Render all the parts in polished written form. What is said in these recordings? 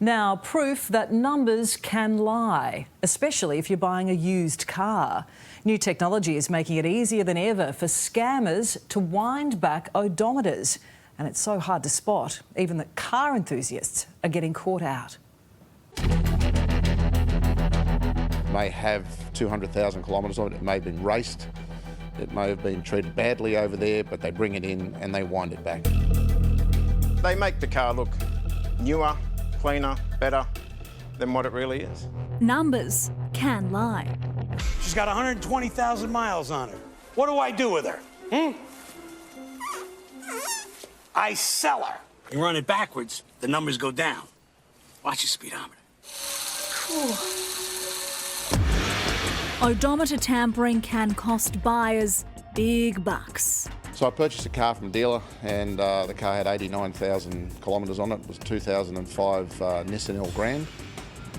Now, proof that numbers can lie, especially if you're buying a used car. New technology is making it easier than ever for scammers to wind back odometers. And it's so hard to spot, even that car enthusiasts are getting caught out. May have 200,000 kilometres on it. It may have been raced. It may have been treated badly over there, but they bring it in and they wind it back. They make the car look newer, cleaner, better than what it really is. Numbers can lie. She's got 120,000 miles on her. What do I do with her? I sell her. You run it backwards, the numbers go down. Watch your speedometer. Odometer tampering can cost buyers big bucks. So I purchased a car from a dealer and the car had 89,000 kilometres on it. It was a 2005 Nissan L Grand.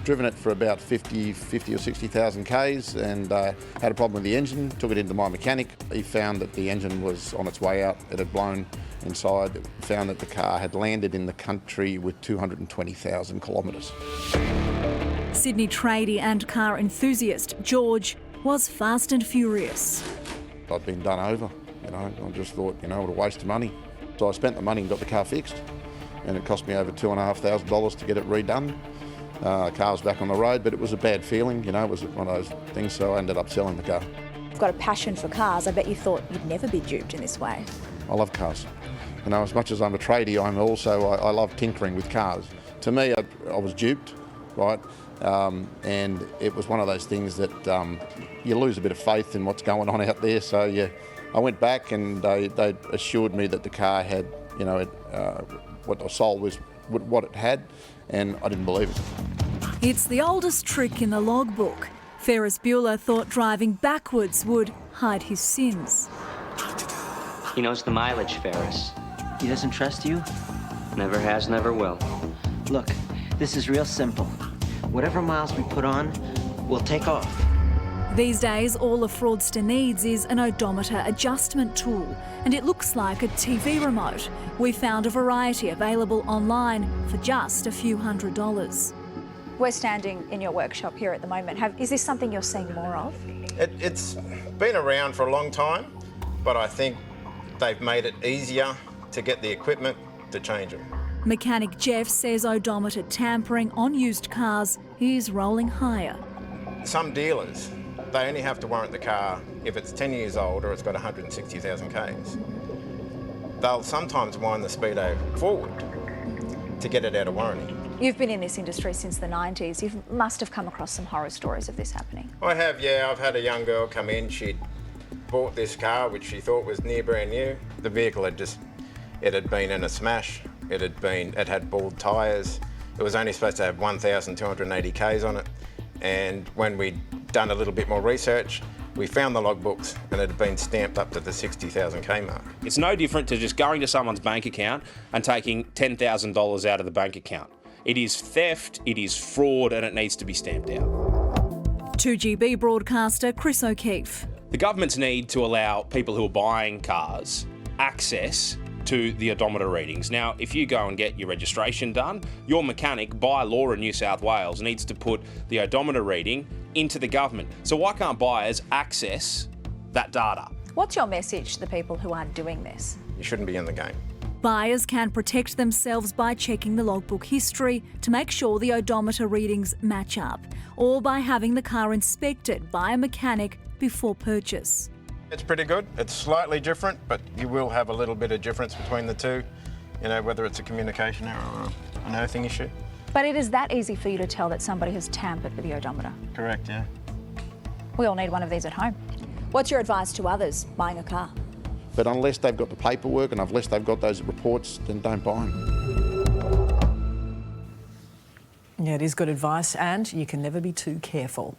Driven it for about 50 or 60,000 Ks and had a problem with the engine. Took it into my mechanic. He found that the engine was on its way out. It had blown inside. Found that the car had landed in the country with 220,000 kilometres. Sydney tradie and car enthusiast George was fast and furious. I'd been done over, I just thought, what a waste of money. So I spent the money and got the car fixed, and it cost me over $2,500 to get it redone. The car was back on the road, but it was a bad feeling, it was one of those things, so I ended up selling the car. You've got a passion for cars. I bet you thought you'd never be duped in this way. I love cars. As much as I'm a tradie, I love tinkering with cars. To me, I was duped, right? And it was one of those things that you lose a bit of faith in what's going on out there. So I went back and they assured me that the car had, what I sold was what it had, and I didn't believe it. It's the oldest trick in the logbook. Ferris Bueller thought driving backwards would hide his sins. He knows the mileage, Ferris. He doesn't trust you? Never has, never will. Look, this is real simple. Whatever miles we put on, we'll take off. These days, all a fraudster needs is an odometer adjustment tool, and it looks like a TV remote. We found a variety available online for just a few $100s. We're standing in your workshop here at the moment. Is this something you're seeing more of? It's been around for a long time, but I think they've made it easier to get the equipment to change them. Mechanic Jeff says odometer tampering on used cars is rolling higher. Some dealers, they only have to warrant the car if it's 10 years old or it's got 160,000 Ks. They'll sometimes wind the speedo forward to get it out of warranty. You've been in this industry since the 90s. You must have come across some horror stories of this happening. I have, yeah. I've had a young girl come in. She'd bought this car, which she thought was near brand new. The vehicle had been in a smash. It had bald tyres. It was only supposed to have 1,280 Ks on it. And when we'd done a little bit more research, we found the logbooks and it had been stamped up to the 60,000 K mark. It's no different to just going to someone's bank account and taking $10,000 out of the bank account. It is theft, it is fraud, and it needs to be stamped out. 2GB broadcaster Chris O'Keefe. The governments need to allow people who are buying cars access to the odometer readings. Now, if you go and get your registration done, your mechanic, by law in New South Wales, needs to put the odometer reading into the government. So why can't buyers access that data? What's your message to the people who are doing this? You shouldn't be in the game. Buyers can protect themselves by checking the logbook history to make sure the odometer readings match up, or by having the car inspected by a mechanic before purchase. It's pretty good. It's slightly different, but you will have a little bit of difference between the two, whether it's a communication error or an earthing issue. But it is that easy for you to tell that somebody has tampered with the odometer? Correct, yeah. We all need one of these at home. What's your advice to others buying a car? But unless they've got the paperwork and unless they've got those reports, then don't buy them. Yeah, it is good advice, and you can never be too careful.